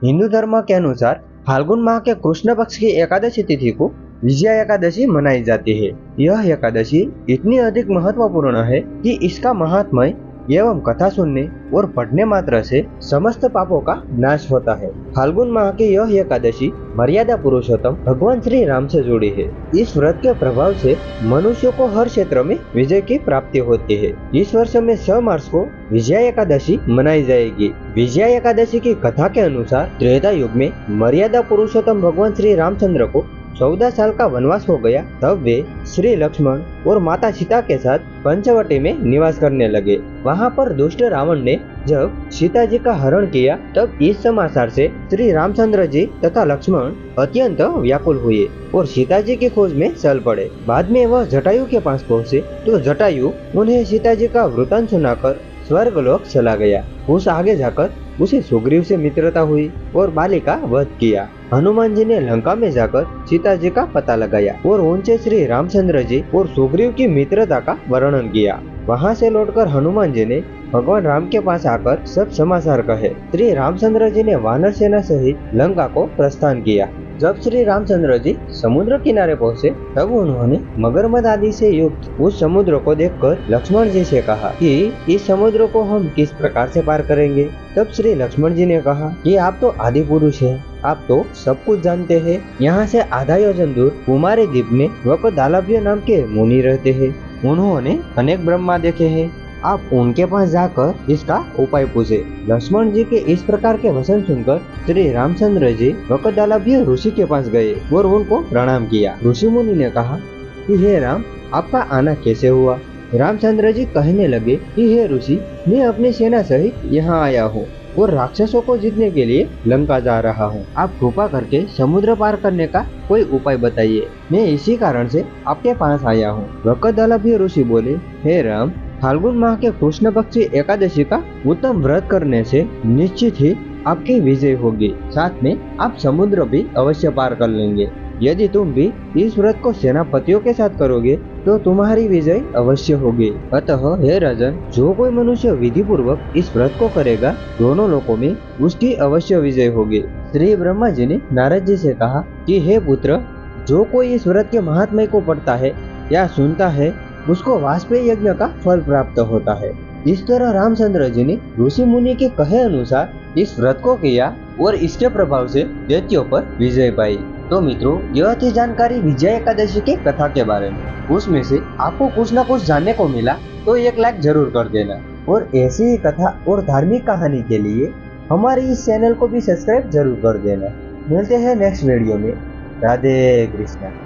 हिंदू धर्म के अनुसार फाल्गुन माह के कृष्ण पक्ष की एकादशी तिथि को विजया एकादशी मनाई जाती है। यह एकादशी इतनी अधिक महत्वपूर्ण है कि इसका महात्म्य एवं कथा सुनने और पढ़ने मात्र से समस्त पापों का नाश होता है। फाल्गुन माह की यह एकादशी मर्यादा पुरुषोत्तम भगवान श्री राम से जुड़ी है। इस व्रत के प्रभाव से मनुष्य को हर क्षेत्र में विजय की प्राप्ति होती है। इस वर्ष में 6 मार्च को विजया एकादशी मनाई जाएगी। विजया एकादशी की कथा के अनुसार त्रेता युग में मर्यादा पुरुषोत्तम भगवान श्री रामचंद्र को 14 साल का वनवास हो गया। तब वे श्री लक्ष्मण और माता सीता के साथ पंचवटी में निवास करने लगे। वहां पर दुष्ट रावण ने जब सीता जी का हरण किया तब इस समाचार से श्री रामचंद्र जी तथा लक्ष्मण अत्यंत व्याकुल हुए और सीता जी की खोज में चल पड़े। बाद में वह जटायु के पास पहुँचे तो जटायु उन्हें सीता जी का वृतांत सुनाकर स्वर्गलोक चला गया। उस आगे जाकर उसे सुग्रीव से मित्रता हुई और बाली का वध किया। हनुमान जी ने लंका में जाकर सीता जी का पता लगाया और उनसे श्री रामचंद्र जी और सुग्रीव की मित्रता का वर्णन किया। वहां से लौटकर हनुमान जी ने भगवान राम के पास आकर सब समाचार कहे। श्री रामचंद्र जी ने वानर सेना सहित लंका को प्रस्थान किया। जब श्री रामचंद्र जी समुद्र किनारे पहुँचे तब उन्होंने मगरमच्छ आदि से युक्त उस समुद्र को देखकर लक्ष्मण जी से कहा कि इस समुद्र को हम किस प्रकार से पार करेंगे। तब श्री लक्ष्मण जी ने कहा कि आप तो आदि पुरुष हैं, आप तो सब कुछ जानते हैं। यहाँ से आधा योजन दूर कुमारी द्वीप में वकदालभ्य नाम के मुनि रहते हैं। उन्होंने अनेक ब्रह्मा देखे हैं। आप उनके पास जाकर इसका उपाय पूछे। लक्ष्मण जी के इस प्रकार के वचन सुनकर श्री रामचंद्र जी वकदालभ्य ऋषि के पास गए और उनको प्रणाम किया। ऋषि मुनि ने कहा कि हे राम, आपका आना कैसे हुआ। रामचंद्र जी कहने लगे कि हे ऋषि, मैं अपनी सेना सहित यहाँ आया हूँ और राक्षसों को जीतने के लिए लंका जा रहा हूँ। आप कृपा करके समुद्र पार करने का कोई उपाय बताइए। मैं इसी कारण से आपके पास आया हूँ। वकदालभ्य ऋषि बोले, हे राम, फाल्गुन माह के कृष्ण पक्षी एकादशी का उत्तम व्रत करने से निश्चित ही आपकी विजय होगी। साथ में आप समुद्र भी अवश्य पार कर लेंगे। यदि तुम भी इस व्रत को सेनापतियों के साथ करोगे तो तुम्हारी विजय अवश्य होगी। अतः हे राजन, जो कोई मनुष्य विधि पूर्वक इस व्रत को करेगा दोनों लोकों में उसकी अवश्य विजय होगी। श्री ब्रह्मा जी ने नारद जी से कहा कि हे पुत्र, जो कोई इस व्रत के महात्म्य को पढ़ता है या सुनता है उसको वाजपेयी यज्ञ का फल प्राप्त होता है। इस तरह रामचंद्र जी ने ऋषि मुनि के कहे अनुसार इस व्रत को किया और इसके प्रभाव से दैत्यों पर विजय पाई। तो मित्रों, यह थी जानकारी विजय एकादशी की कथा के बारे में। उसमें से आपको कुछ न कुछ जानने को मिला तो एक लाइक जरूर कर देना और ऐसी ही कथा और धार्मिक कहानी के लिए हमारे इस चैनल को भी सब्सक्राइब जरूर कर देना। मिलते हैं नेक्स्ट वीडियो में। राधे कृष्णा।